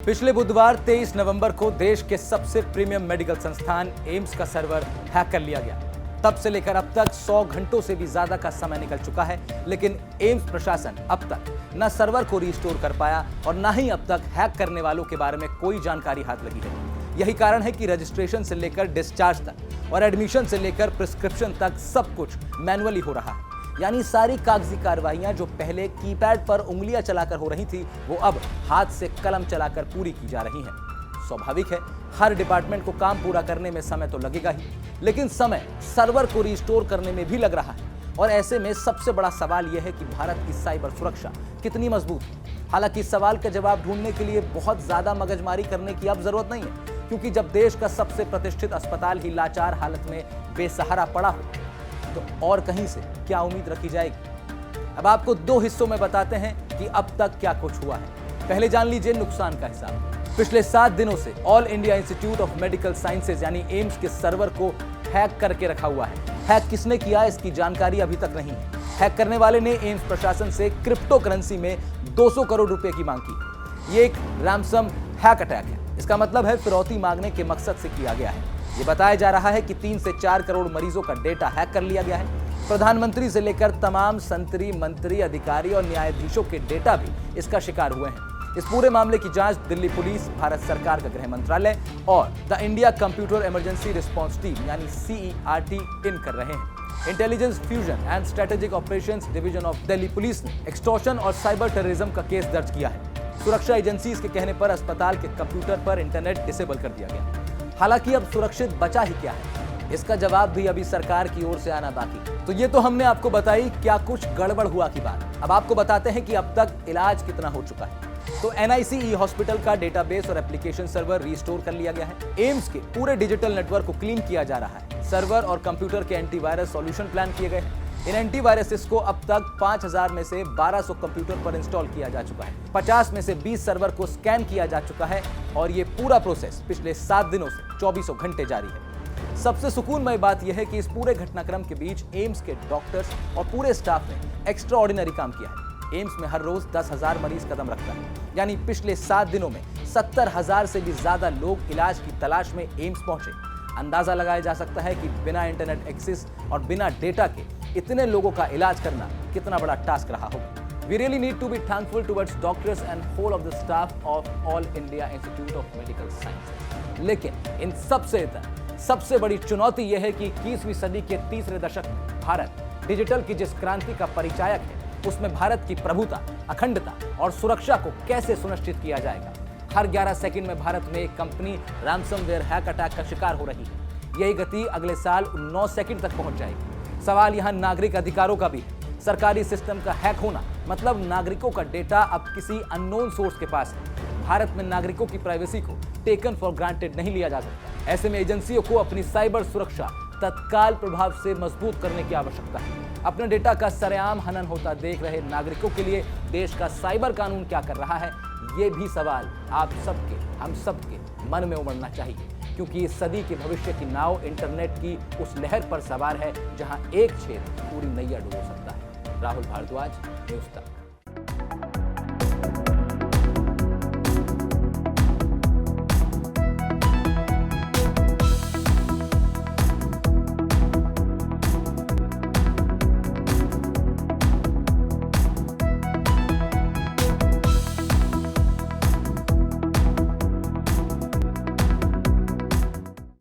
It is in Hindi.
पिछले बुधवार 23 नवंबर को देश के सबसे प्रीमियम मेडिकल संस्थान एम्स का सर्वर हैक कर लिया गया। तब से लेकर अब तक 100 घंटों से भी ज्यादा का समय निकल चुका है, लेकिन एम्स प्रशासन अब तक न सर्वर को रिस्टोर कर पाया और न ही अब तक हैक करने वालों के बारे में कोई जानकारी हाथ लगी है। यही कारण है कि रजिस्ट्रेशन से लेकर डिस्चार्ज तक और एडमिशन से लेकर प्रिस्क्रिप्शन तक सब कुछ मैनुअली हो रहा है। यानी सारी कागजी कार्रवाइयां जो पहले कीपैड पर उंगलियां चलाकर हो रही थी, वो अब हाथ से कलम चलाकर पूरी की जा रही हैं। स्वाभाविक है, हर डिपार्टमेंट को काम पूरा करने में समय तो लगेगा ही, लेकिन समय सर्वर को रिस्टोर करने में भी लग रहा है। और ऐसे में सबसे बड़ा सवाल यह है कि भारत की साइबर सुरक्षा कितनी मजबूत है। हालांकि इस सवाल का जवाब ढूंढने के लिए बहुत ज्यादा मगजमारी करने की अब जरूरत नहीं है, क्योंकि जब देश का सबसे प्रतिष्ठित अस्पताल ही लाचार हालत में बेसहारा पड़ा हो, तो और कहीं से क्या उम्मीद रखी जाएगी। अब आपको दो हिस्सों में बताते हैं कि अब तक क्या कुछ हुआ है। पहले जान लीजिए नुकसान का हिसाब। पिछले 7 दिनों से all India institute of medical sciences यानी एम्स के सर्वर को हैक करके रखा हुआ है। हैक किसने किया, इसकी जानकारी अभी तक नहीं है। हैक करने वाले ने एम्स प्रशासन से क्रिप्टो करेंसी में 200 करोड़ रुपए की मांग की। ये एक रैंसम हैक अटैक है। इसका मतलब है फिरौती मांगने के मकसद से किया गया है। ये बताया जा रहा है कि 3 से 4 करोड़ मरीजों का डेटा हैक कर लिया गया है। प्रधानमंत्री से लेकर तमाम संतरी, मंत्री, अधिकारी और न्यायाधीशों के डेटा भी इसका शिकार हुए हैं। इस पूरे मामले की जांच दिल्ली पुलिस, भारत सरकार का गृह मंत्रालय और the India computer emergency response team यानी CERT इन कर रहे हैं। Intelligence fusion and strategic operations division of Delhi police ने एक्सटॉर्शन और साइबर टेररिज्म का केस दर्ज किया है। सुरक्षा एजेंसी के कहने पर अस्पताल के कंप्यूटर पर इंटरनेट डिसेबल कर दिया गया। हालांकि अब सुरक्षित बचा ही क्या है, इसका जवाब भी अभी सरकार की ओर से आना बाकी है। तो ये तो हमने आपको बताई क्या कुछ गड़बड़ हुआ की बात। अब आपको बताते हैं कि अब तक इलाज कितना हो चुका है। तो NICE हॉस्पिटल का डेटाबेस और एप्लीकेशन सर्वर रिस्टोर कर लिया गया है। एम्स के पूरे डिजिटल नेटवर्क को क्लीन किया जा रहा है। सर्वर और कंप्यूटर के एंटीवायरस सॉल्यूशन प्लान किए गए हैं। इन एंटीवायरसेस को अब तक 5000 में से 1200 कंप्यूटर पर इंस्टॉल किया जा चुका है। 50 में से 20 सर्वर को स्कैन किया जा चुका है और ये पूरा प्रोसेस पिछले 7 दिनों से 24 घंटे जारी है। सबसे सुकूनमय बात यह है कि इस पूरे घटनाक्रम के बीच एम्स के डॉक्टर्स और पूरे स्टाफ ने एक्स्ट्रा ऑर्डिनरी काम किया है। एम्स में हर रोज 10,000 मरीज कदम रखता है, यानी पिछले 7 दिनों में 70,000 से भी ज्यादा लोग इलाज की तलाश में एम्स पहुंचे। अंदाजा लगाया जा सकता है कि बिना इंटरनेट एक्सेस और बिना डेटा के इतने लोगों का इलाज करना कितना बड़ा टास्क रहा होगा। We really need to be thankful towards doctors and whole of the staff of All India Institute of Medical Sciences। लेकिन इन सबसे बड़ी चुनौती यह है कि 21वीं सदी के तीसरे दशक में भारत डिजिटल की जिस क्रांति का परिचायक है, उसमें भारत की प्रभुता, अखंडता और सुरक्षा को कैसे सुनिश्चित किया जाएगा। हर 11 सेकंड में भारत में एक कंपनी रैंसमवेयर हैक अटैक का शिकार हो रही है। यही गति अगले साल 9 सेकंड तक पहुंच जाएगी। सवाल यहां नागरिक अधिकारों का भी है। सरकारी सिस्टम का हैक होना मतलब नागरिकों का डेटा अब किसी अननोन सोर्स के पास है। भारत में नागरिकों की प्राइवेसी को टेकन फॉर ग्रांटेड नहीं लिया जा सकता। ऐसे में एजेंसियों को अपनी साइबर सुरक्षा तत्काल प्रभाव से मजबूत करने की आवश्यकता है। अपने डेटा का सरेआम हनन होता देख रहे नागरिकों के लिए देश का साइबर कानून क्या कर रहा है, ये भी सवाल आप सबके, हम सबके मन में उमड़ना चाहिए, क्योंकि इस सदी के भविष्य की नाव इंटरनेट की उस लहर पर सवार है जहां एक छेद पूरी नैया डुबो सकता है। राहुल भारद्वाज, न्यूज़ तक।